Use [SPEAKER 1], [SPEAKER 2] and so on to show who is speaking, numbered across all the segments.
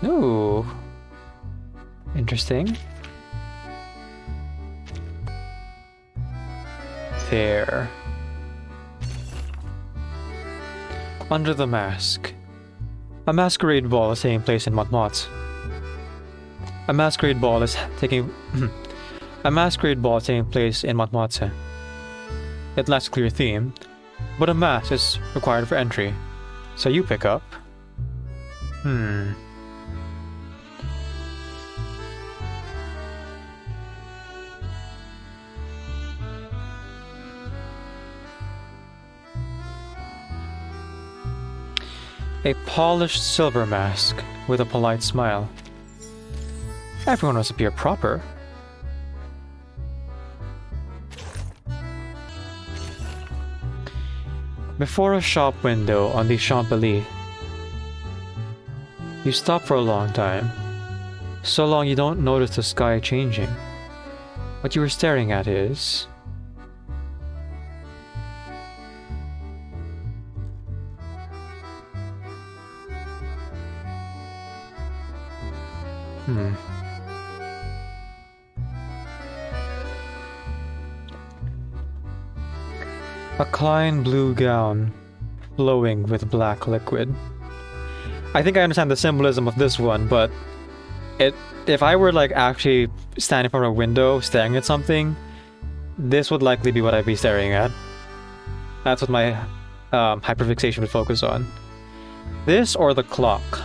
[SPEAKER 1] Ooh. Interesting. There. Under the mask. A masquerade ball is taking place in Montmartre. A masquerade ball is taking place in Montmartre. It lacks a clear theme, but a mask is required for entry. So you pick up. A polished silver mask with a polite smile. Everyone must appear proper. Before a shop window on the Champs-Élysées. You stop for a long time. So long you don't notice the sky changing. What you were staring at is... A Klein blue gown, flowing with black liquid. I think I understand the symbolism of this one, but if I were like actually standing from a window staring at something, this would likely be what I'd be staring at. That's what my hyperfixation would focus on. This or the clock.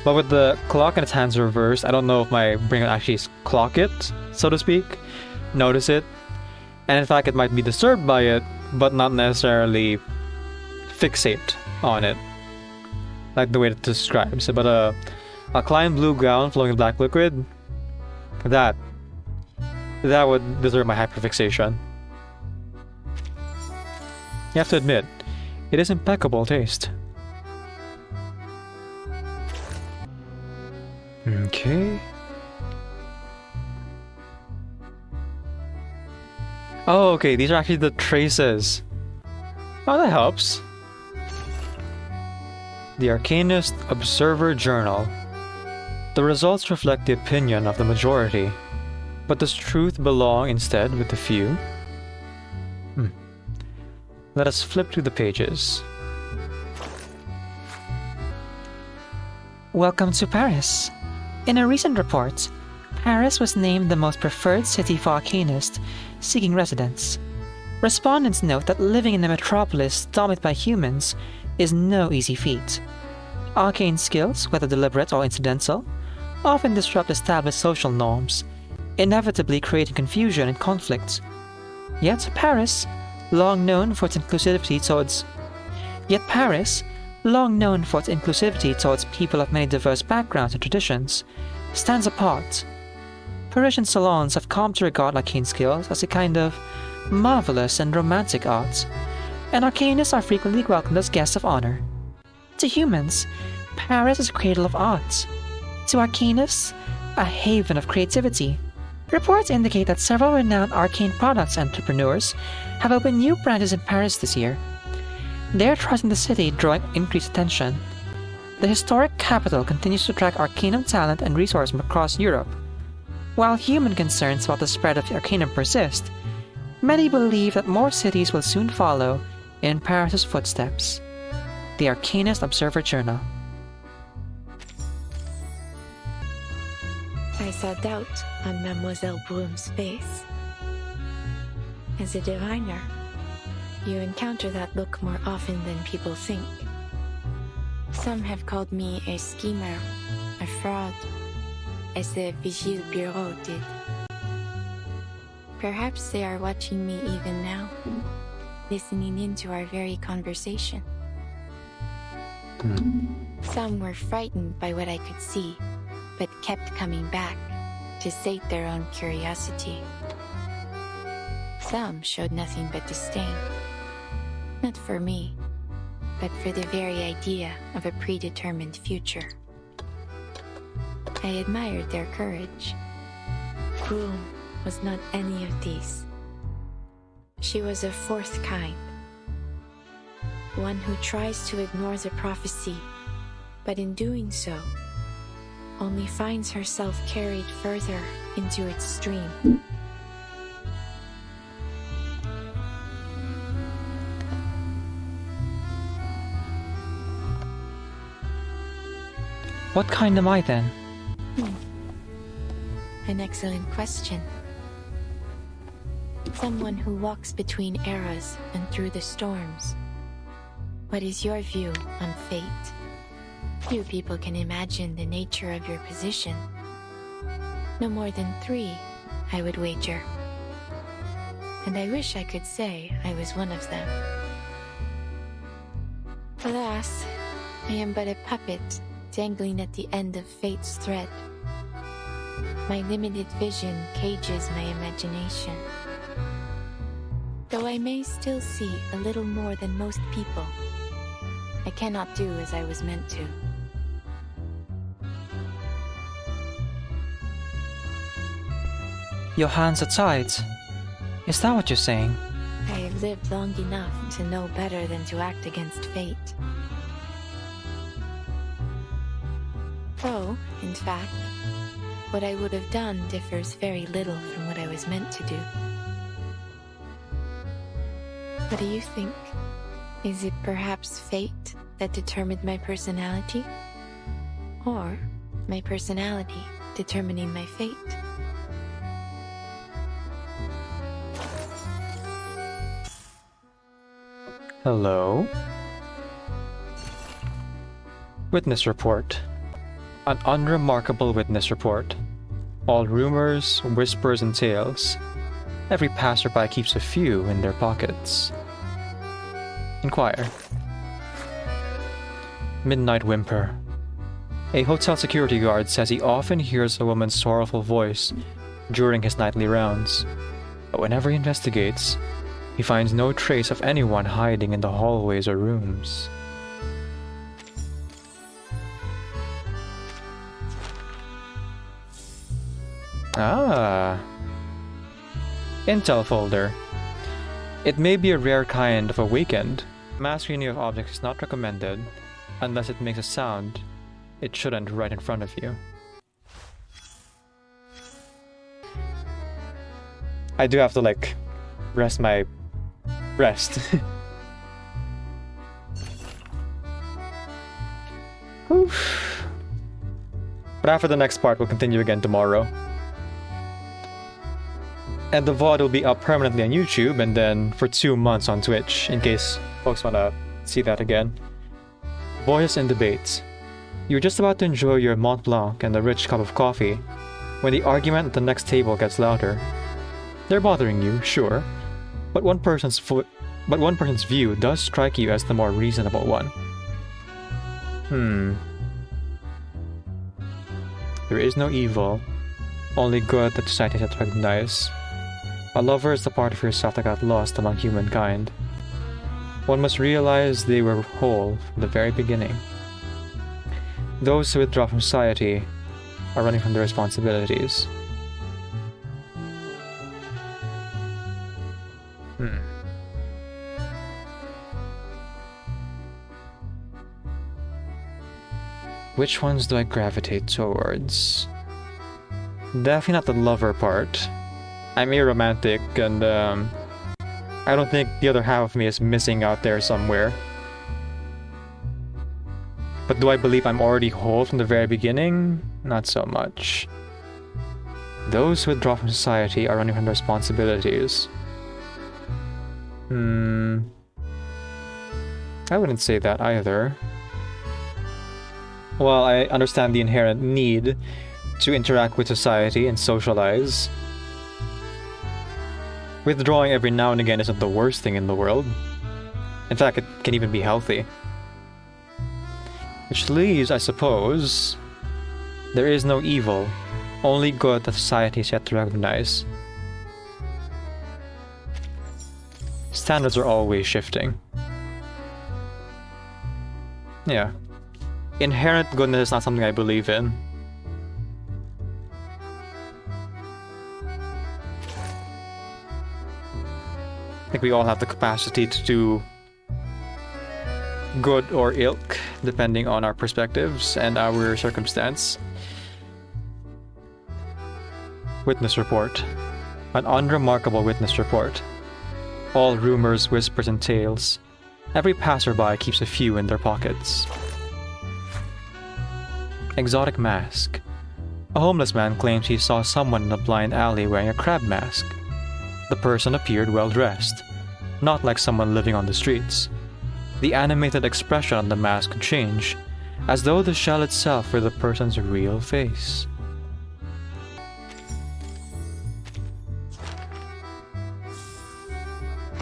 [SPEAKER 1] But with the clock in its hands reversed, I don't know if my brain would actually clock it, so to speak, notice it. And in fact, it might be disturbed by it, but not necessarily fixate on it, like the way it describes. But a Klein blue gown flowing in black liquid, that would deserve my hyperfixation. You have to admit, it is impeccable taste. Okay. Oh, okay, these are actually the traces. Oh, that helps. The Arcanist Observer Journal. The results reflect the opinion of the majority, but does truth belong instead with the few? Let us flip through the pages.
[SPEAKER 2] Welcome to Paris. In a recent report, Paris was named the most preferred city for arcanists seeking residence. Respondents note that living in a metropolis dominated by humans is no easy feat. Arcane skills, whether deliberate or incidental, often disrupt established social norms, inevitably creating confusion and conflict. Yet Paris, long known for its inclusivity towards people of many diverse backgrounds and traditions, stands apart. Parisian salons have come to regard arcane skills as a kind of marvelous and romantic art, and arcanists are frequently welcomed as guests of honor. To humans, Paris is a cradle of art. To arcanists, a haven of creativity. Reports indicate that several renowned arcane products entrepreneurs have opened new branches in Paris this year. Their trust in the city drawing increased attention. The historic capital continues to attract arcanum talent and resources from across Europe. While human concerns about the spread of the arcanum persist, many believe that more cities will soon follow in Paris's footsteps. The Arcanist Observer Journal.
[SPEAKER 3] I saw doubt on Mademoiselle Brum's face. As a diviner, you encounter that look more often than people think. Some have called me a schemer, a fraud, as the Vigile Bureau did. Perhaps they are watching me even now, listening into our very conversation. Some were frightened by what I could see, but kept coming back to sate their own curiosity. Some showed nothing but disdain, not for me, but for the very idea of a predetermined future. I admired their courage. Groom was not any of these. She was a fourth kind, one who tries to ignore the prophecy, but in doing so, only finds herself carried further into its stream.
[SPEAKER 2] What kind am I then?
[SPEAKER 3] An excellent question. Someone who walks between eras and through the storms. What is your view on fate? Few people can imagine the nature of your position. No more than 3, I would wager. And I wish I could say I was one of them. Alas, I am but a puppet dangling at the end of fate's thread. My limited vision cages my imagination. Though I may still see a little more than most people, I cannot do as I was meant to.
[SPEAKER 2] Your hands are tied. Is that what you're saying?
[SPEAKER 3] I have lived long enough to know better than to act against fate. Though, in fact, what I would have done differs very little from what I was meant to do. What do you think? Is it perhaps fate that determined my personality? Or my personality determining my fate?
[SPEAKER 1] Hello? Witness report. An unremarkable witness report. All rumors, whispers, and tales. Every passerby keeps a few in their pockets. Inquire. Midnight whimper. A hotel security guard says he often hears a woman's sorrowful voice during his nightly rounds. But whenever he investigates, he finds no trace of anyone hiding in the hallways or rooms. Ah. Intel folder. It may be a rare kind of awakened. Mass reading of objects is not recommended unless it makes a sound it shouldn't right in front of you. I do have to like rest my rest. Oof. But after the next part, we'll continue again tomorrow. And the VOD will be up permanently on YouTube and then for 2 months on Twitch, in case folks want to see that again. Voices and debates. You're just about to enjoy your Mont Blanc and a rich cup of coffee when the argument at the next table gets louder. They're bothering you, sure, but one person's view does strike you as the more reasonable one. There is no evil, only good that society has recognized. A lover is the part of yourself that got lost among humankind. One must realize they were whole from the very beginning. Those who withdraw from society are running from their responsibilities. Which ones do I gravitate towards? Definitely not the lover part. I'm aromantic and I don't think the other half of me is missing out there somewhere. But do I believe I'm already whole from the very beginning? Not so much. Those who withdraw from society are running from their responsibilities. I wouldn't say that either. While I understand the inherent need to interact with society and socialize, withdrawing every now and again isn't the worst thing in the world. In fact, it can even be healthy. Which leaves, I suppose, there is no evil, only good that society is yet to recognize. Standards are always shifting. Yeah. Inherent goodness is not something I believe in. I think we all have the capacity to do good or ilk, depending on our perspectives and our circumstance. witness report. An unremarkable witness report. All rumors, whispers, and tales. Every passerby keeps a few in their pockets. Exotic mask. A homeless man claims he saw someone in a blind alley wearing a crab mask. The person appeared well dressed, not like someone living on the streets. The animated expression on the mask could change, as though the shell itself were the person's real face.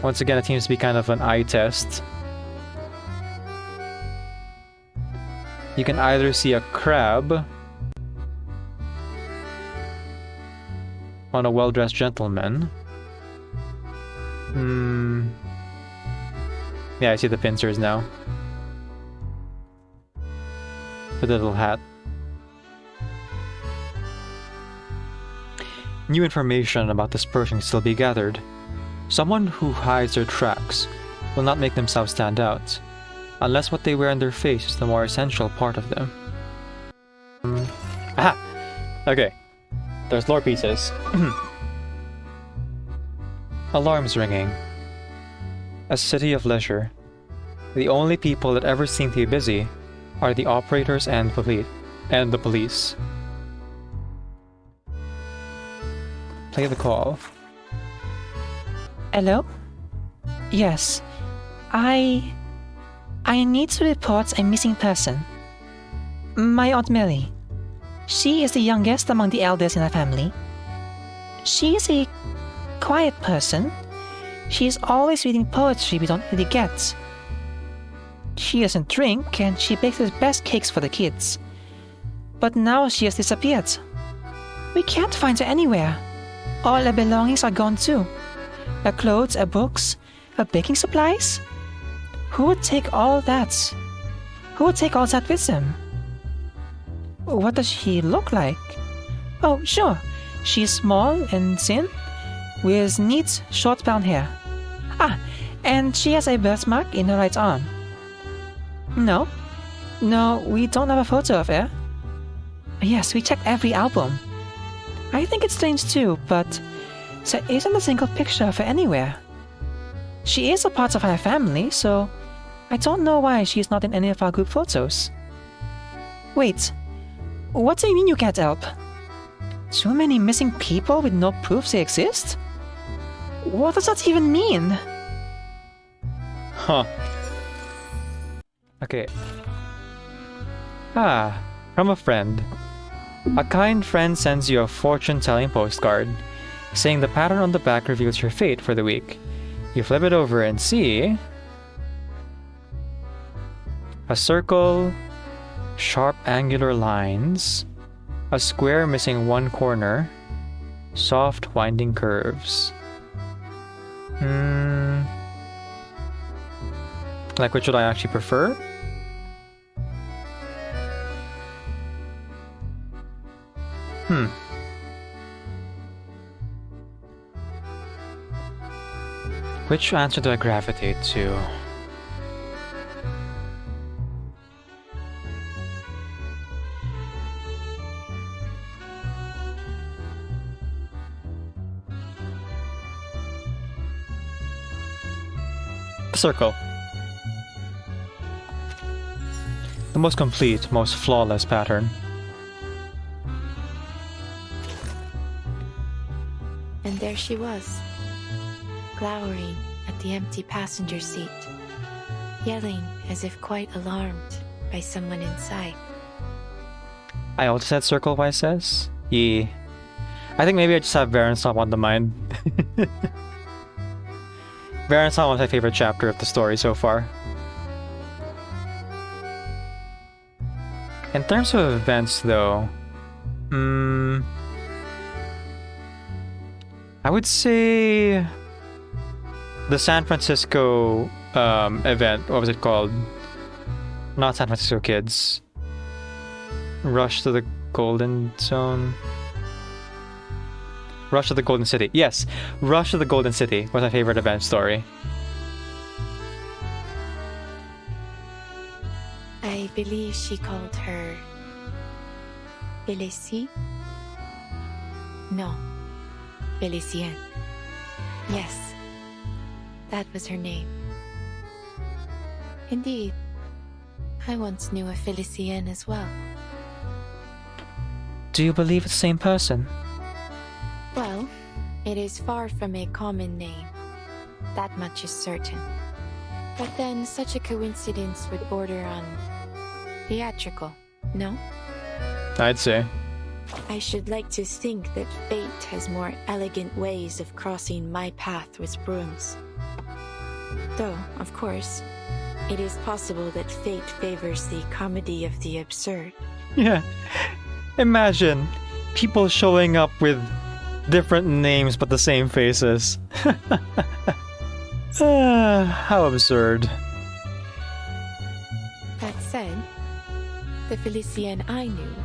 [SPEAKER 1] Once again, it seems to be kind of an eye test. You can either see a crab on a well-dressed gentleman. Yeah, I see the pincers now. The little hat. New information about this person can still be gathered. Someone who hides their tracks will not make themselves stand out, unless what they wear on their face is the more essential part of them. Aha! Okay. There's lore pieces. Alarms ringing. A city of leisure. The only people that ever seem to be busy are the operators and the police. Play the call.
[SPEAKER 2] Hello? Yes. I need to report a missing person. My Aunt Mary. She is the youngest among the elders in our family. She is a quiet person. She is always reading poetry we don't really get. She doesn't drink, and she bakes the best cakes for the kids. But now she has disappeared. We can't find her anywhere. All her belongings are gone too. Her clothes, her books, her baking supplies. Who would take all that? Who would take all that with them? What does she look like? Oh, sure. She's small and thin, with neat, short brown hair. Ah, and she has a birthmark in her right arm. No, we don't have a photo of her. Yes, we checked every album. I think it's strange too, but there isn't a single picture of her anywhere. She is a part of our family, so I don't know why she's not in any of our group photos. Wait, what do you mean you can't help? Too many missing people with no proof they exist? What does that even mean?
[SPEAKER 1] Huh. Okay. From a friend. A kind friend sends you a fortune-telling postcard, saying the pattern on the back reveals your fate for the week. You flip it over and see a circle, sharp angular lines, a square missing one corner, soft winding curves. Like, which would I actually prefer? Which answer do I gravitate to? The circle. The most complete, most flawless pattern.
[SPEAKER 3] And there she was, glowering at the empty passenger seat, yelling as if quite alarmed by someone inside.
[SPEAKER 1] I also said circle, why says? Yeah. I think maybe I just have Varensong on the mind. Varensong was my favorite chapter of the story so far. In terms of events, though, I would say the San Francisco event. What was it called? Not San Francisco Kids. Rush to the Golden Zone. Rush to the Golden City. Yes, Rush to the Golden City was my favorite event story.
[SPEAKER 3] I believe she called her Félicie? No, Felicienne. Yes, that was her name. Indeed, I once knew a Felicienne as well.
[SPEAKER 2] Do you believe it's the same person?
[SPEAKER 3] Well, it is far from a common name. That much is certain. But then such a coincidence would border on theatrical, no?
[SPEAKER 1] I'd say.
[SPEAKER 3] I should like to think that fate has more elegant ways of crossing my path with brooms. Though, of course, it is possible that fate favors the comedy of the absurd.
[SPEAKER 1] Yeah. Imagine people showing up with different names but the same faces. How absurd.
[SPEAKER 3] That said, the Felicienne I knew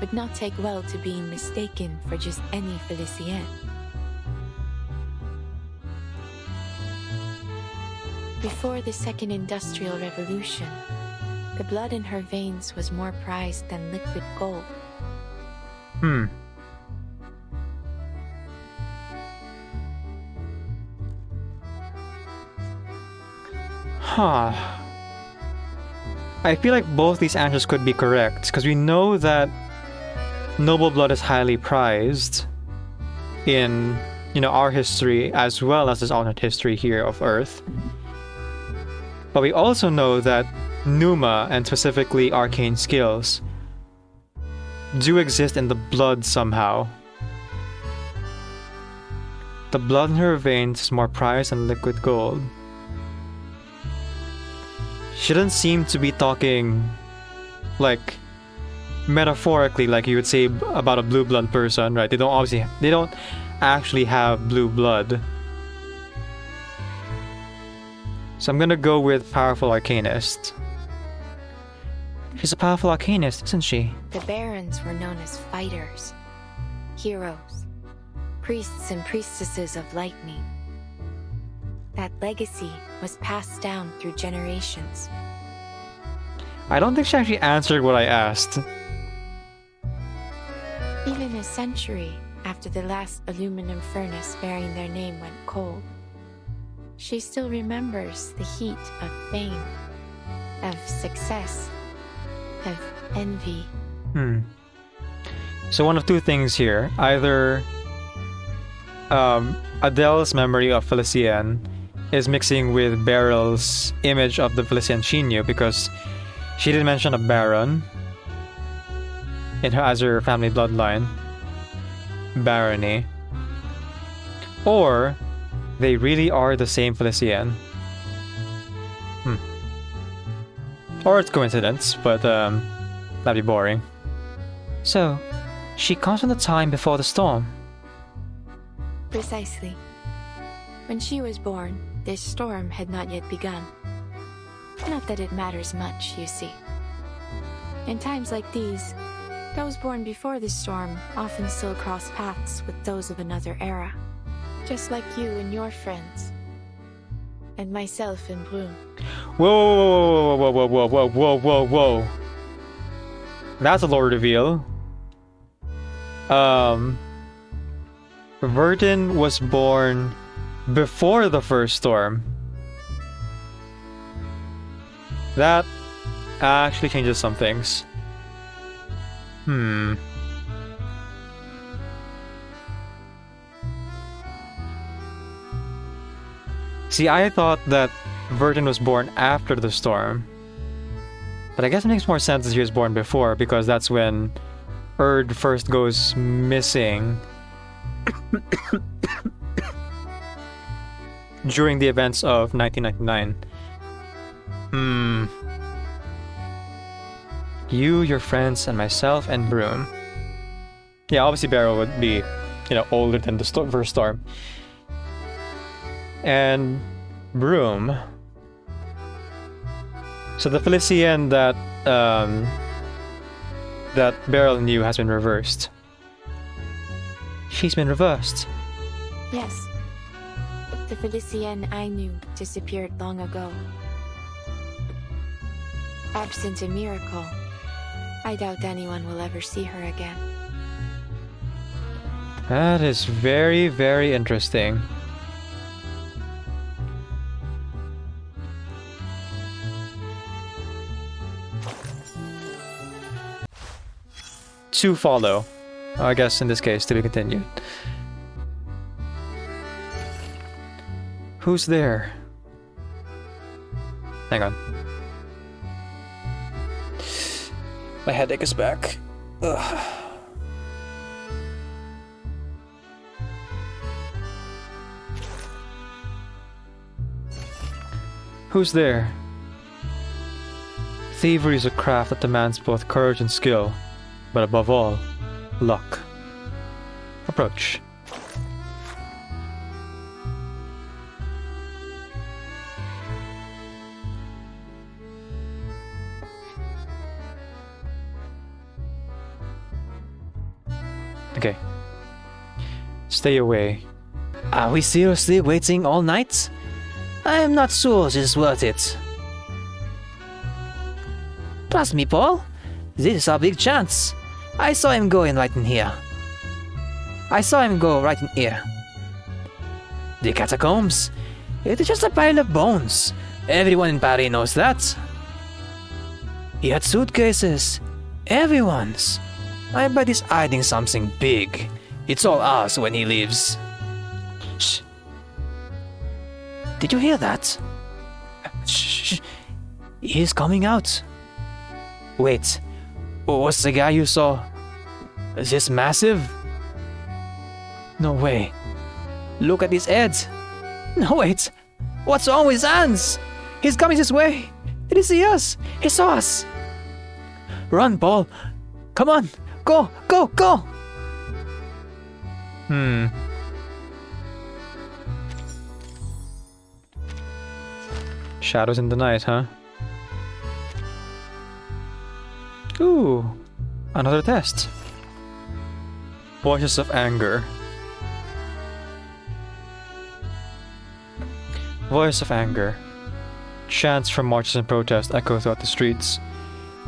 [SPEAKER 3] would not take well to being mistaken for just any Felicienne. Before the Second Industrial Revolution, the blood in her veins was more prized than liquid gold.
[SPEAKER 1] Huh. I feel like both these answers could be correct, because we know that noble blood is highly prized in, our history as well as this alternate history here of Earth. But we also know that Numa, and specifically arcane skills, do exist in the blood somehow. The blood in her veins is more prized than liquid gold. She doesn't seem to be talking, like, metaphorically, like you would say about a blue blood person, right? They don't actually have blue blood. So I'm gonna go with powerful arcanist.
[SPEAKER 2] She's a powerful arcanist, isn't she?
[SPEAKER 3] The barons were known as fighters, heroes, priests and priestesses of lightning. That legacy was passed down through generations.
[SPEAKER 1] I don't think she actually answered what I asked.
[SPEAKER 3] Even a century after the last aluminum furnace bearing their name went cold, she still remembers the heat of fame, of success, of envy.
[SPEAKER 1] So one of two things here. Either Adele's memory of Felicienne is mixing with Beryl's image of the Felicienne she knew, because she did mention a baron as her family bloodline. Barony. Or they really are the same Felicienne. Or it's coincidence, but that'd be boring.
[SPEAKER 2] So, she comes from the time before the storm.
[SPEAKER 3] Precisely. When she was born, this storm had not yet begun. Not that it matters much, you see. In times like these, those born before the storm often still cross paths with those of another era. Just like you and your friends. And myself and Brune.
[SPEAKER 1] Whoa. That's a lore reveal. Vertin was born before the first storm. That actually changes some things. See, I thought that Vertin was born after the storm. But I guess it makes more sense that he was born before, because that's when Erd first goes missing during the events of 1999. You, your friends, and myself, and Broom. Yeah, obviously Beryl would be, older than the first storm. And Broom. So the Felicienne that Beryl knew has been reversed.
[SPEAKER 2] She's been reversed.
[SPEAKER 3] Yes. The Felicienne I knew disappeared long ago. Absent a miracle, I doubt anyone will ever see her again.
[SPEAKER 1] That is very, very interesting. To follow. I guess in this case, to be continued. Who's there? Hang on. My headache is back. Ugh. Who's there? Thievery is a craft that demands both courage and skill, but above all, luck. Approach. Okay. Stay away.
[SPEAKER 2] Are we seriously waiting all night? I am not sure this is worth it. Trust me, Paul. This is our big chance. I saw him going right in here. I saw him go right in here. The catacombs. It is just a pile of bones. Everyone in Paris knows that. He had suitcases. Everyone's. I bet he's hiding something big. It's all ours when he leaves. Shh. Did you hear that? Shh. He's coming out. Wait. Was the guy you saw this massive? No way. Look at his head. No, wait. What's wrong with his hands? He's coming this way. Did he see us? He saw us. Run, Paul. Come on. Go, go, go.
[SPEAKER 1] Shadows in the night, huh? Ooh, another test. Voices of anger. Voice of anger. Chants from marches and protests echo throughout the streets.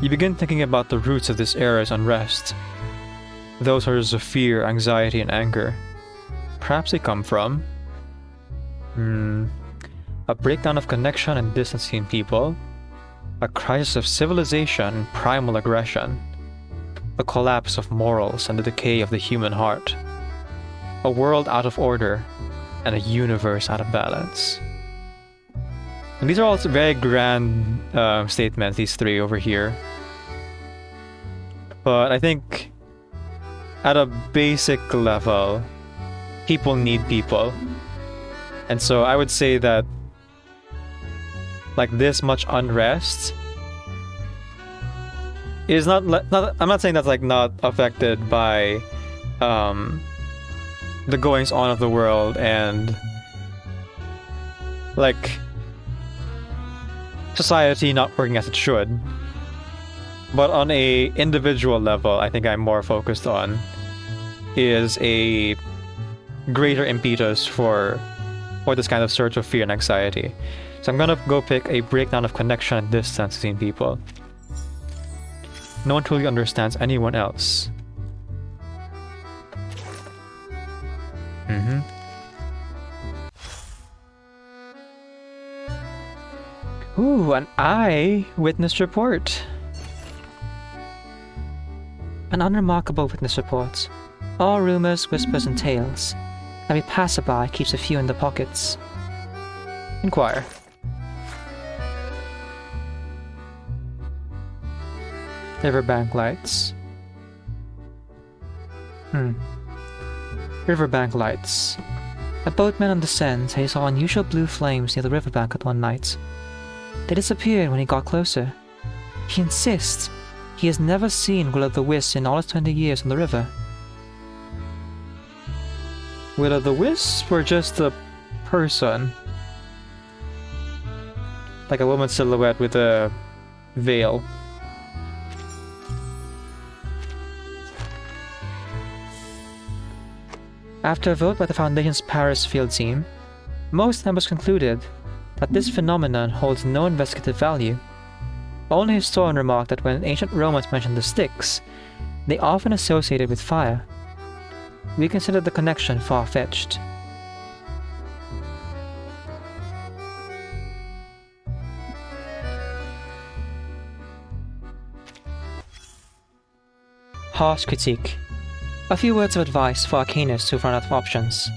[SPEAKER 1] You begin thinking about the roots of this era's unrest. Those sources of fear, anxiety, and anger. Perhaps they come from... a breakdown of connection and distance between people. A crisis of civilization and primal aggression. A collapse of morals and the decay of the human heart. A world out of order and a universe out of balance. And these are all very grand statements, these three over here. But I think at a basic level, people need people. And so I would say that like this much unrest is not I'm not saying that's like not affected by the goings on of the world and like society not working as it should, but on a individual level I think I'm more focused on is a greater impetus for this kind of surge of fear and anxiety. So I'm gonna go pick a breakdown of connection and distance between people. No one truly understands anyone else. Ooh, an eyewitness report.
[SPEAKER 2] An unremarkable witness report. All rumors, whispers, and tales. Every passerby keeps a few in their pockets.
[SPEAKER 1] Inquire. Riverbank lights.
[SPEAKER 2] Riverbank lights. A boatman on the Seine said he saw unusual blue flames near the riverbank at one night. They disappeared when he got closer. He insists he has never seen will-o'-the-wisp in all his 20 years on the river.
[SPEAKER 1] Will-o'-the-wisp or just a person? Like a woman's silhouette with a veil.
[SPEAKER 2] After a vote by the Foundation's Paris field team, most members concluded that this phenomenon holds no investigative value. Only a historian remarked that when ancient Romans mentioned the Styx, they often associated with fire. we consider the connection far-fetched. Harsh critique. A few words of advice for arcanists who've run out of options.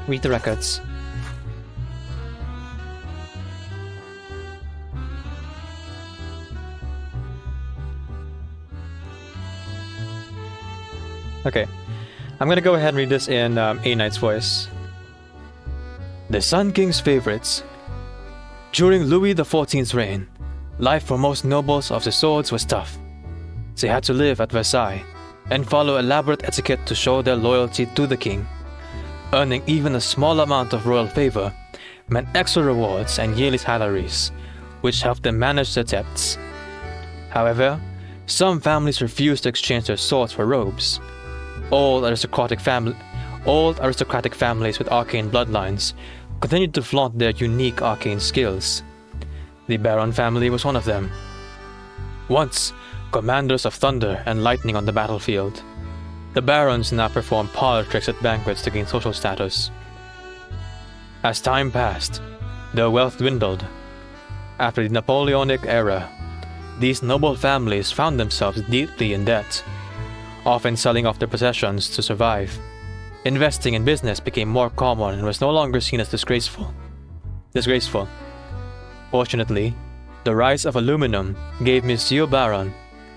[SPEAKER 2] Read the records.
[SPEAKER 1] Okay, I'm gonna go ahead and read this in A Knight's voice. The Sun King's favorites. During Louis XIV's reign, life for most nobles of the swords was tough. They had to live at Versailles and follow elaborate etiquette to show their loyalty to the king. Earning even a small amount of royal favor meant extra rewards and yearly salaries, which helped them manage their debts. However, some families refused to exchange their swords for robes. Old aristocratic families with arcane bloodlines continued to flaunt their unique arcane skills. The Baron family was one of them. Once commanders of thunder and lightning on the battlefield, the Barons now performed parlor tricks at banquets to gain social status. As time passed, their wealth dwindled. After the Napoleonic era, these noble families found themselves deeply in debt, often selling off their possessions to survive. Investing in business became more common and was no longer seen as disgraceful. Fortunately, the rise of aluminum gave Monsieur Baron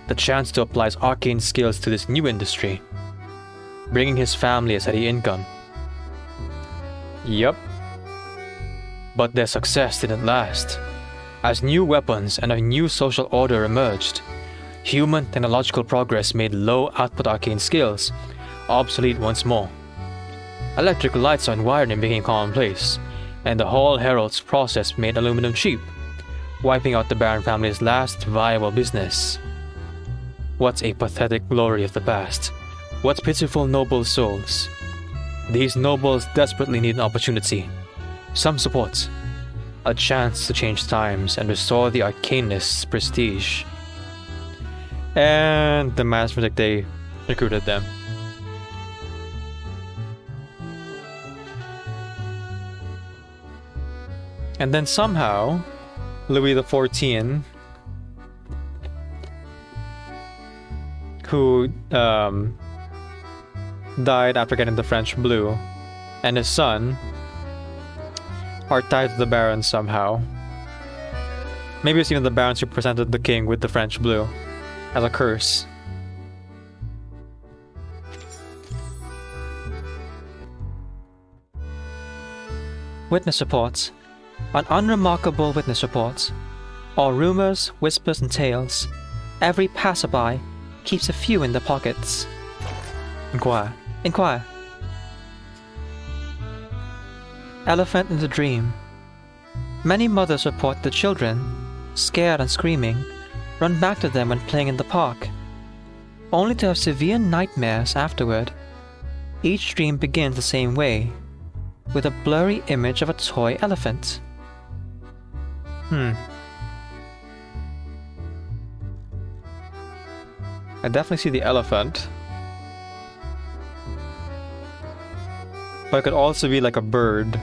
[SPEAKER 1] the chance to apply his arcane skills to this new industry, bringing his family a steady income. Yup. But their success didn't last. As new weapons and a new social order emerged, human technological progress made low-output arcane skills obsolete once more. Electric lights and wiring became commonplace, and the Hall Herald's process made aluminum cheap, wiping out the Baron family's last viable business. What a pathetic glory of the past. What pitiful noble souls. These nobles desperately need an opportunity, some support, a chance to change times and restore the arcanist's prestige. And the management they recruited them. And then somehow, Louis XIV, who died after getting the French blue, and his son are tied to the Barons somehow. Maybe it's even the Barons who presented the king with the French blue as a curse.
[SPEAKER 2] Witness reports. An unremarkable witness report. All rumors, whispers, and tales. Every passerby keeps a few in their pockets.
[SPEAKER 1] Inquire.
[SPEAKER 2] Inquire. Elephant in the dream. Many mothers report the children, scared and screaming, run back to them when playing in the park, only to have severe nightmares afterward. Each dream begins the same way, with a blurry image of a toy elephant.
[SPEAKER 1] I definitely see the elephant. But it could also be like a bird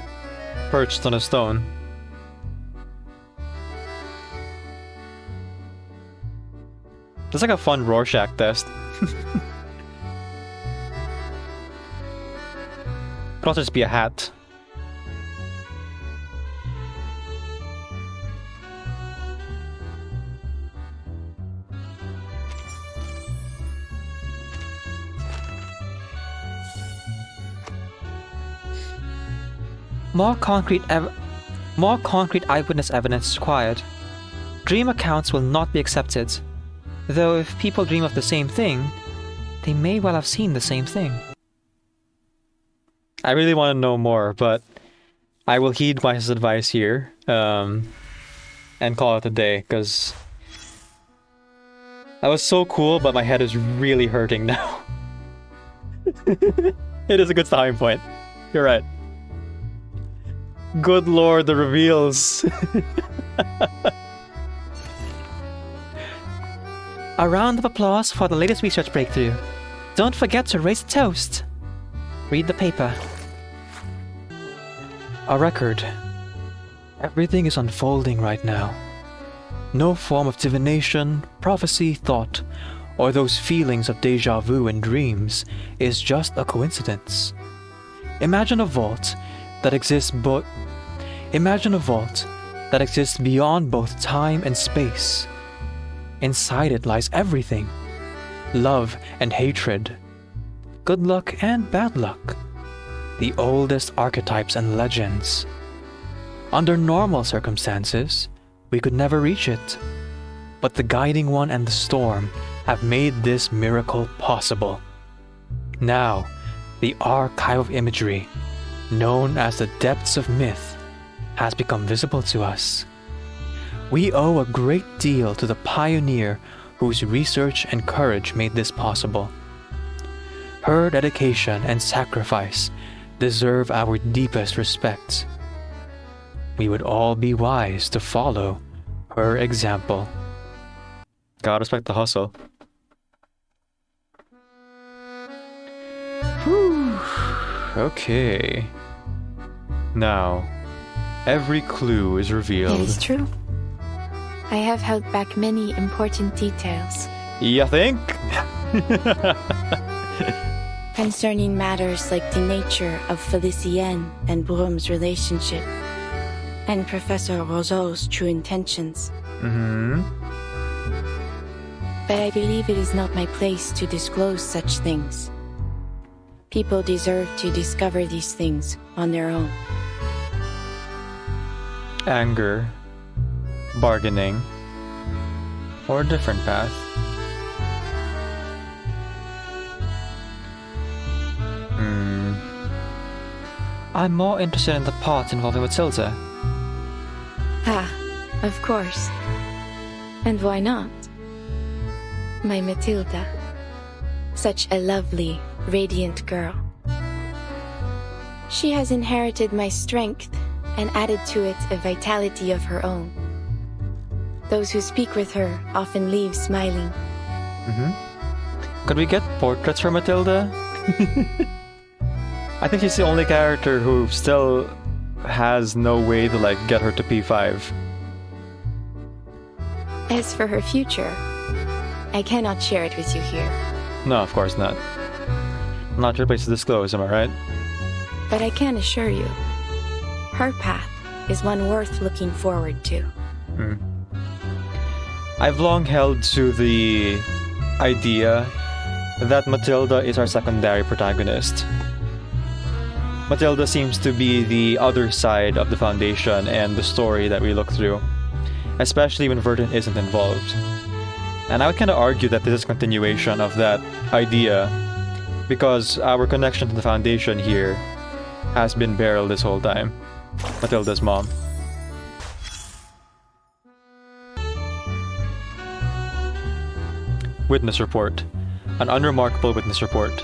[SPEAKER 1] perched on a stone. That's like a fun Rorschach test. Could also just be a hat.
[SPEAKER 2] More concrete eyewitness evidence is required. Dream accounts will not be accepted, though if people dream of the same thing, they may well have seen the same thing.
[SPEAKER 1] I really want to know more, but I will heed my advice here and call it a day, because that was so cool, but my head is really hurting now. It is a good starting point. You're right. Good lord, the reveals.
[SPEAKER 2] A round of applause for the latest research breakthrough. Don't forget to raise a toast. Read the paper.
[SPEAKER 1] A record. Everything is unfolding right now. No form of divination, prophecy, thought, or those feelings of deja vu and dreams is just a coincidence. Imagine a vault that exists beyond both time and space. Inside it lies everything. Love and hatred. Good luck and bad luck. The oldest archetypes and legends. Under normal circumstances, we could never reach it. But the Guiding One and the Storm have made this miracle possible. Now, the archive of imagery, known as the depths of myth, has become visible to us. We owe a great deal to the pioneer whose research and courage made this possible. Her dedication and sacrifice deserve our deepest respect. We would all be wise to follow her example. Gotta respect the hustle. Whew. Okay. Now, every clue is revealed.
[SPEAKER 3] It is true. I have held back many important details.
[SPEAKER 1] You think?
[SPEAKER 3] Concerning matters like the nature of Felicienne and Brum's relationship, and Professor Roseau's true intentions. But I believe it is not my place to disclose such things. People deserve to discover these things on their own.
[SPEAKER 1] Anger, bargaining, or a different path.
[SPEAKER 2] I'm more interested in the part involving Matilda.
[SPEAKER 3] Ah, of course. And why not? My Matilda. Such a lovely, radiant girl. She has inherited my strength and added to it a vitality of her own. Those who speak with her often leave smiling.
[SPEAKER 1] Could we get portraits for Matilda? I think she's the only character who still has no way to get her to P5.
[SPEAKER 3] As for her future, I cannot share it with you here.
[SPEAKER 1] No, of course not. Not your place to disclose, am I right?
[SPEAKER 3] But I can assure you, her path is one worth looking forward to.
[SPEAKER 1] I've long held to the idea that Matilda is our secondary protagonist. Matilda seems to be the other side of the Foundation and the story that we look through, especially when Verdun isn't involved. And I would kind of argue that this is a continuation of that idea, because our connection to the Foundation here has been Beryl this whole time, Matilda's mom. Witness report. An unremarkable witness report.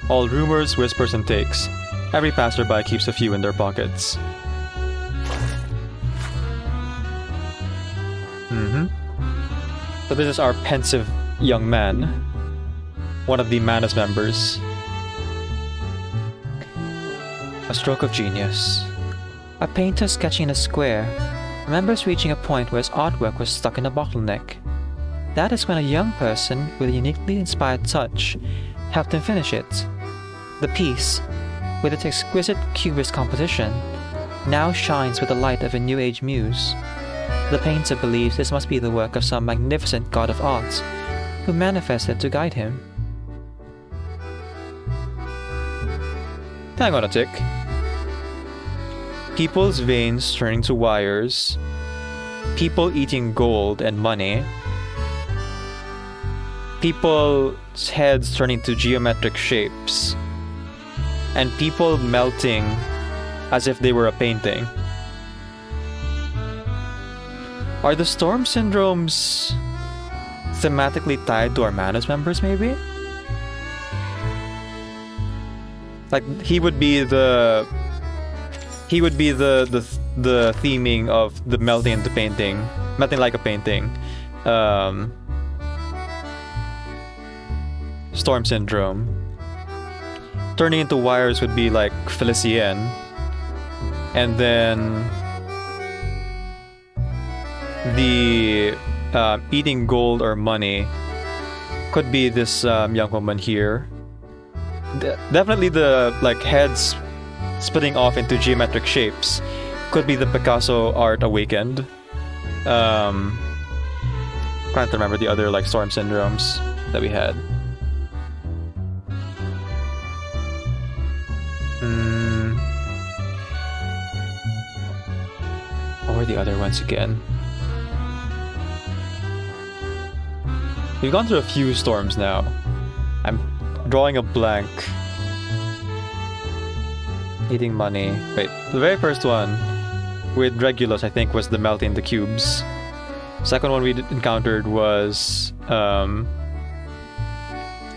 [SPEAKER 1] All rumors, whispers, and takes. Every passerby keeps a few in their pockets. So this is our pensive young man, one of the Manus members. A stroke of genius.
[SPEAKER 2] A painter sketching a square remembers reaching a point where his artwork was stuck in a bottleneck. That is when a young person with a uniquely inspired touch helped him finish it. The piece, with its exquisite cubist composition, now shines with the light of a New Age muse. The painter believes this must be the work of some magnificent god of art, who manifested to guide him.
[SPEAKER 1] Hang on a tick. People's veins turning to wires, people eating gold and money, people's heads turning to geometric shapes, and people melting as if they were a painting. Are the storm syndromes thematically tied to our Manus members, maybe? He would be the theming of the melting into painting, melting like a painting. Storm syndrome. turning into wires would be like Felicien. And then the eating gold or money could be this young woman here. Definitely the like heads splitting off into geometric shapes could be the Picasso art awakened. Trying to remember the other like storm syndromes that we had. What were the other ones again? We've gone through a few storms now. I'm drawing a blank. Eating money. Wait, the very first one with Regulus, I think, was the melting the cubes. Second one we encountered was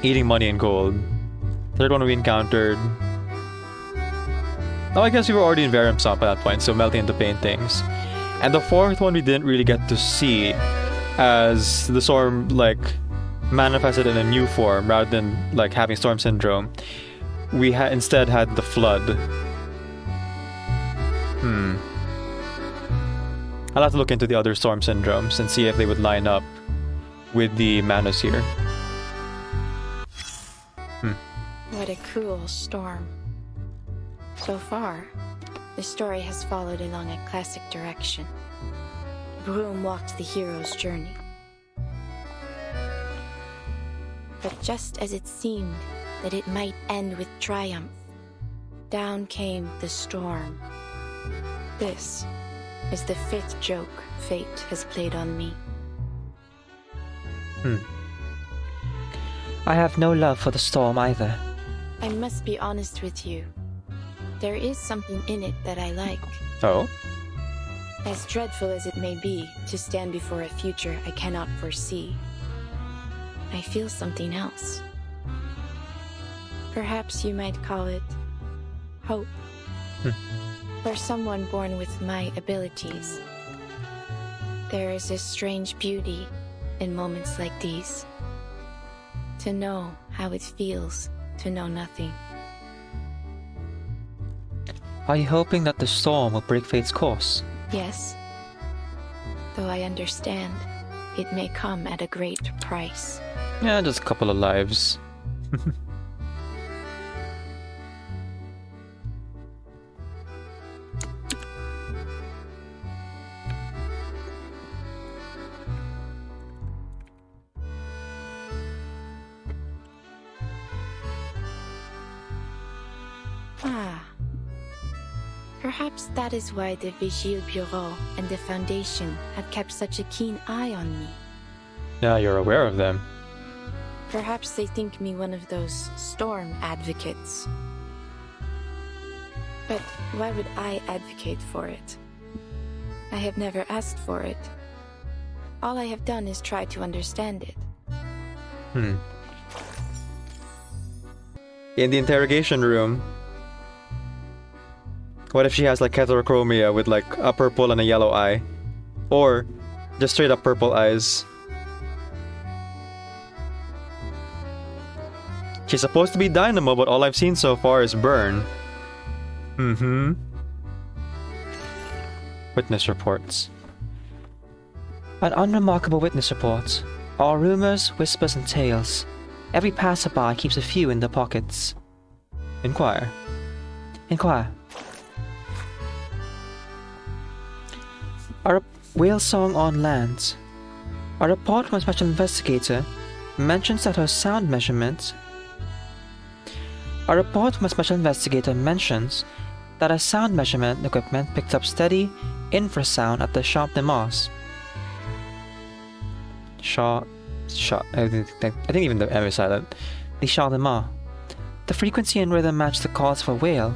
[SPEAKER 1] eating money and gold. Third one we encountered. Oh, I guess we were already in Verum Swamp at that point, so melting into paintings. And the fourth one we didn't really get to see, as the storm like manifested in a new form rather than like having storm syndrome. We instead had the flood. I'll have to look into the other storm syndromes and see if they would line up with the Manus here.
[SPEAKER 3] What a cruel storm. So far, the story has followed along a classic direction. Broom walked the hero's journey. But just as it seemed that it might end with triumph, down came the storm. This is the fifth joke fate has played on me.
[SPEAKER 2] I have no love for the storm either.
[SPEAKER 3] I must be honest with you. There is something in it that I like.
[SPEAKER 1] Oh?
[SPEAKER 3] As dreadful as it may be to stand before a future I cannot foresee, I feel something else. Perhaps you might call it hope. For someone born with my abilities, there is a strange beauty in moments like these. To know how it feels to know nothing.
[SPEAKER 2] Are you hoping that the storm will break fate's course?
[SPEAKER 3] Yes. Though I understand, it may come at a great price.
[SPEAKER 1] Yeah, just a couple of lives.
[SPEAKER 3] Perhaps that is why the Vigile Bureau and the Foundation have kept such a keen eye on me.
[SPEAKER 1] Yeah, you're aware of them.
[SPEAKER 3] Perhaps they think me one of those storm advocates. But why would I advocate for it? I have never asked for it. All I have done is try to understand it.
[SPEAKER 1] In the interrogation room, what if she has like heterochromia with like a purple and a yellow eye? Or just straight up purple eyes? She's supposed to be Dynamo, but all I've seen so far is Burn. Witness reports.
[SPEAKER 2] An unremarkable witness report. All rumors, whispers, and tales. Every passerby keeps a few in their pockets.
[SPEAKER 1] Inquire.
[SPEAKER 2] Inquire. A whale song on land. A report from a special investigator mentions that her sound measurement. A report from a special investigator mentions that a sound measurement equipment picked up steady infrasound at the Champ de Mars. I think even the M is silent. The Champ de Mars. The frequency and rhythm matched the calls of a whale.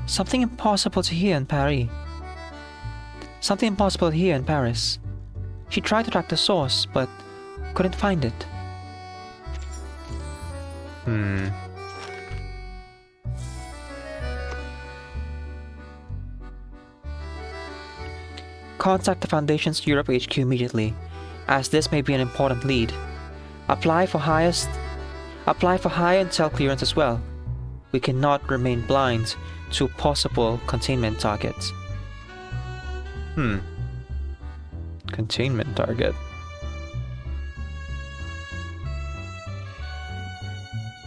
[SPEAKER 2] Something impossible to hear in Paris. Something impossible here in Paris. She tried to track the source, but couldn't find it. Contact the Foundation's Europe HQ immediately, as this may be an important lead. Apply for high intel clearance as well. we cannot remain blind to possible containment targets.
[SPEAKER 1] Containment target.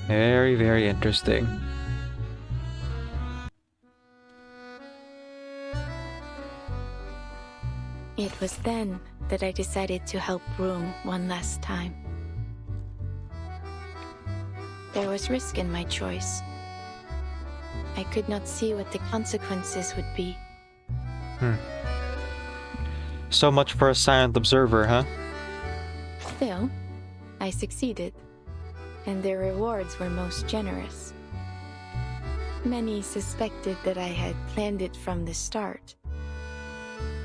[SPEAKER 1] Very, very interesting.
[SPEAKER 3] It was then that I decided to help Broom one last time. There was risk in my choice. I could not see what the consequences would be.
[SPEAKER 1] So much for a silent observer, huh?
[SPEAKER 3] Still, I succeeded, and the rewards were most generous. Many suspected that I had planned it from the start.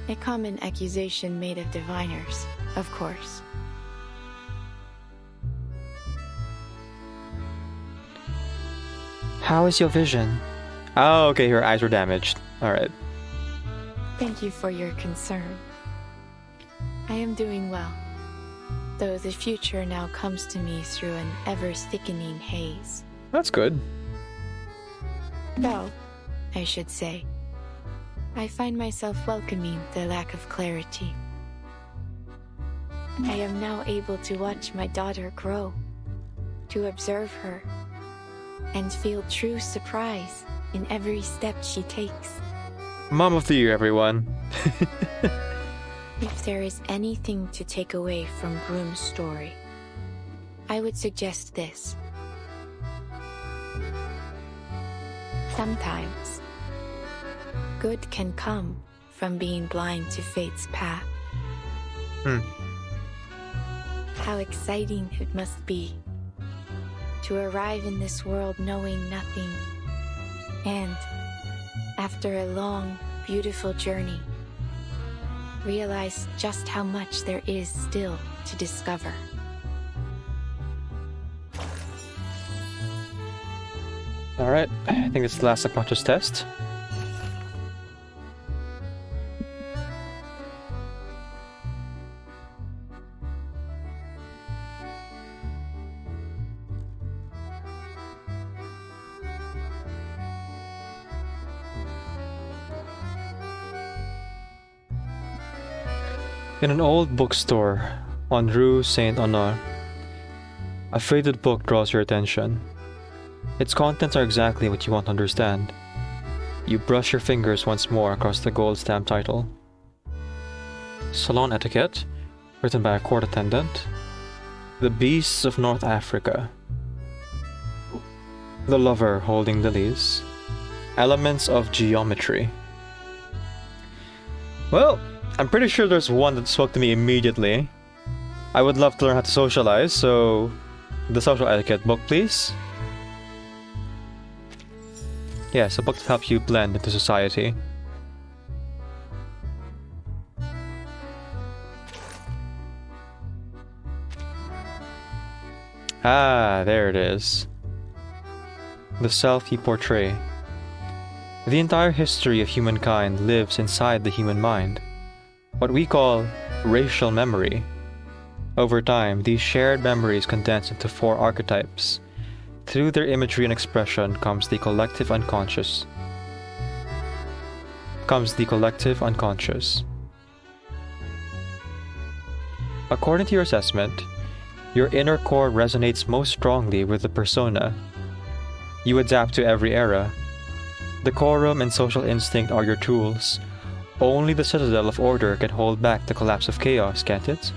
[SPEAKER 3] A common accusation made of diviners, of course.
[SPEAKER 2] How is your vision?
[SPEAKER 1] Oh, okay, her eyes were damaged. Alright.
[SPEAKER 3] Thank you for your concern. I am doing well, though the future now comes to me through an ever-thickening haze.
[SPEAKER 1] That's good.
[SPEAKER 3] Though, I should say, I find myself welcoming the lack of clarity. I am now able to watch my daughter grow, to observe her, and feel true surprise in every step she takes.
[SPEAKER 1] Mom of the Year, everyone.
[SPEAKER 3] If there is anything to take away from Broom's story, I would suggest this. Sometimes, good can come from being blind to fate's path. How exciting it must be to arrive in this world knowing nothing, and, after a long, beautiful journey, realize just how much there is still to discover.
[SPEAKER 1] Alright, I think it's the last subconscious test. In an old bookstore on Rue Saint-Honore, a faded book draws your attention. Its contents are exactly what you want to understand. You brush your fingers once more across the gold stamp title. Salon Etiquette, written by a court attendant. The Beasts of North Africa. The Lover Holding Lilies. Elements of Geometry. Well, I'm pretty sure there's one that spoke to me immediately. I would love to learn how to socialize, so the social etiquette book, please. Yes, a book to help you blend into society. Ah, there it is. The self you portray. The entire history of humankind lives inside the human mind. What we call racial memory. Over time, these shared memories condense into 4 archetypes. Through their imagery and expression comes the collective unconscious. According to your assessment, your inner core resonates most strongly with the persona. You adapt to every era. Decorum and social instinct are your tools. Only the citadel of order can hold back the collapse of chaos, can't it?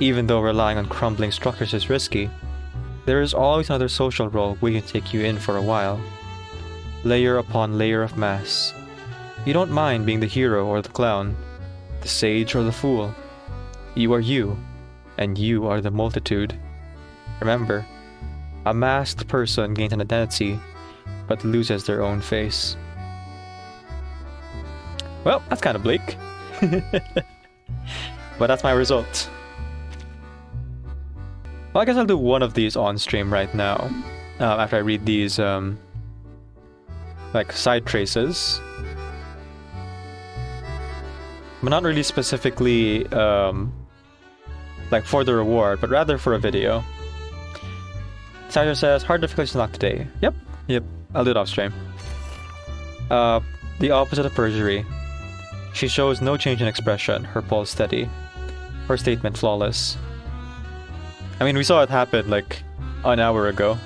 [SPEAKER 1] Even though relying on crumbling structures is risky, there is always another social role waiting to take you in for a while. Layer upon layer of mass. You don't mind being the hero or the clown, the sage or the fool. You are you, and you are the multitude. Remember, a masked person gains an identity, but loses their own face. Well, that's kind of bleak. But that's my result. Well, I guess I'll do one of these on stream right now. After I read these, like, side traces. But not really specifically, like, for the reward, but rather for a video. Sasha says, hard difficulty unlocked today. Yep. I'll do it off stream. The opposite of perjury. She shows no change in expression, her pulse steady, her statement flawless. I mean, we saw it happen like an hour ago.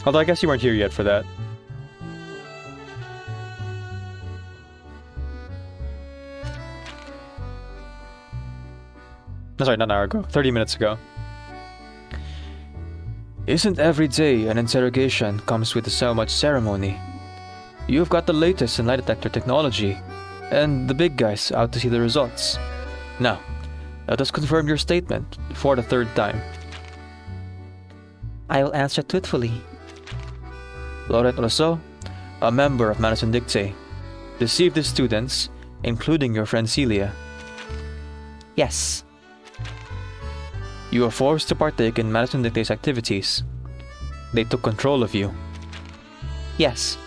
[SPEAKER 1] Although I guess you weren't here yet for that. No, sorry, not an hour ago. 30 minutes ago. Isn't every day an interrogation comes with so much ceremony? You've got the latest in lie detector technology, and the big guys out to see the results. Now, let us confirm your statement for the third time.
[SPEAKER 2] I will answer truthfully.
[SPEAKER 1] Laurent Rousseau, a member of Madison Dictae, deceived the students, including your friend Celia.
[SPEAKER 2] Yes.
[SPEAKER 1] You were forced to partake in Madison Dictae's activities. They took control of you.
[SPEAKER 2] Yes.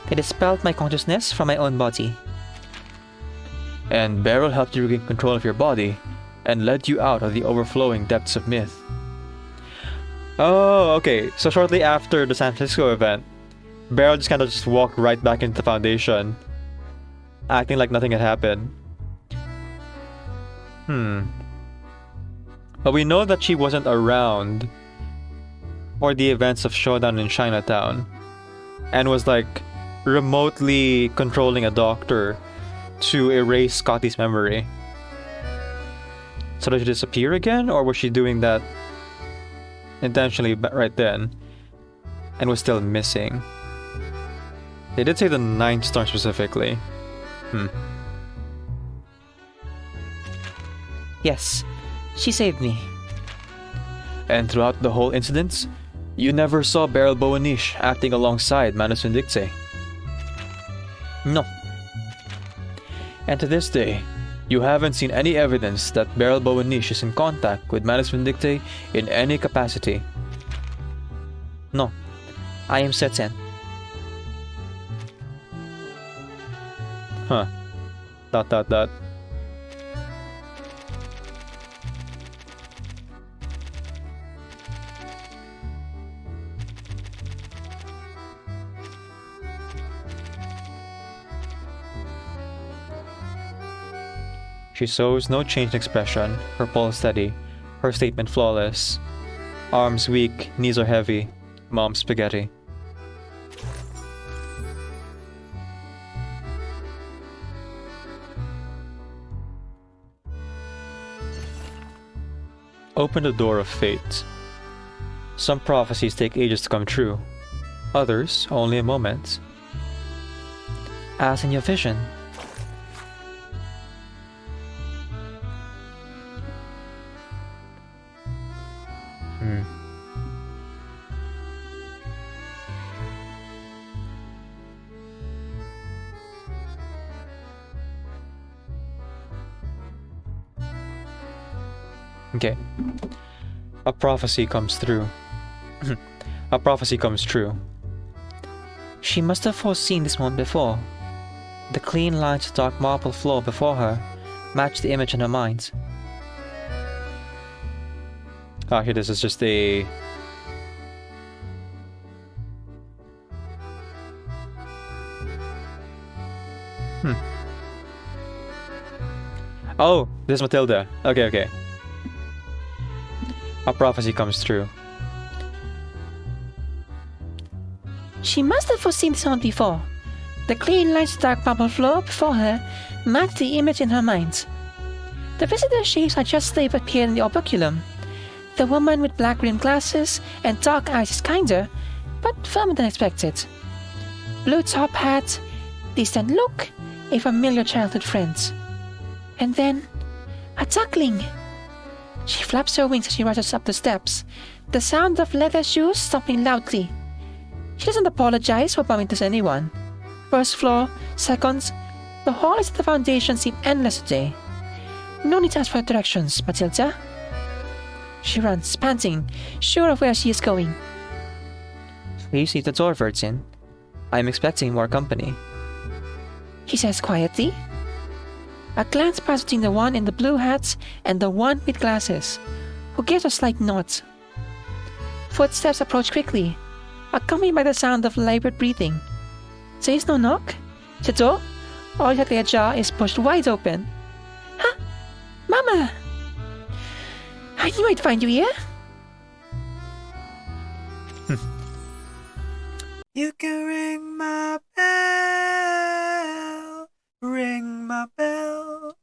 [SPEAKER 2] They dispelled my consciousness from my own body.
[SPEAKER 1] And Beryl helped you regain control of your body and led you out of the overflowing depths of myth. Oh, okay. So shortly after the San Francisco event, Beryl just kind of just walked right back into the Foundation, acting like nothing had happened. But we know that she wasn't around for the events of Showdown in Chinatown, and was like remotely controlling a doctor to erase Scotty's memory. So did she disappear again, or was she doing that intentionally right then and was still missing? They did say the Ninth Storm specifically.
[SPEAKER 2] Yes, she saved me.
[SPEAKER 1] And throughout the whole incident, you never saw Beryl Bowanish acting alongside Madison Dictae.
[SPEAKER 2] No.
[SPEAKER 1] And to this day, you haven't seen any evidence that Beryl Bowanish is in contact with Madison Dictae in any capacity.
[SPEAKER 2] No. I am certain.
[SPEAKER 1] Huh. ... She shows no change in expression, her pulse steady, her statement flawless. Arms weak, knees are heavy, mom spaghetti. Open the door of fate. Some prophecies take ages to come true, others only a moment.
[SPEAKER 2] As in your vision.
[SPEAKER 1] Okay. A prophecy comes through. A prophecy comes true.
[SPEAKER 2] She must have foreseen this moment before. The clean lines of dark marble floor before her matched the image in her mind.
[SPEAKER 1] Ah, here, this is just a... Oh, this is Matilda. Okay. A prophecy comes true.
[SPEAKER 2] She must have foreseen this moment before. The clean lines of dark marble floor before her matched the image in her mind. The visitor shapes I just saved appeared in the operculum. The woman with black rimmed glasses and dark eyes is kinder, but firmer than expected. Blue top hat, distant look, a familiar childhood friend. And then, a duckling. She flaps her wings as she rushes up the steps, the sound of leather shoes stomping loudly. She doesn't apologize for bumping into anyone. First floor, second, the halls at the Foundation seem endless today. No need to ask for directions, Matilda. She runs, panting, sure of where she is going.
[SPEAKER 1] Please leave the door, Virgin. I am expecting more company.
[SPEAKER 2] He says quietly. A glance passes between the one in the blue hat and the one with glasses, who gives a slight nod. Footsteps approach quickly, accompanied by the sound of labored breathing. There is no knock. The door, already ajar, is pushed wide open. Huh? Mama! I knew I'd find you here.
[SPEAKER 4] You can ring my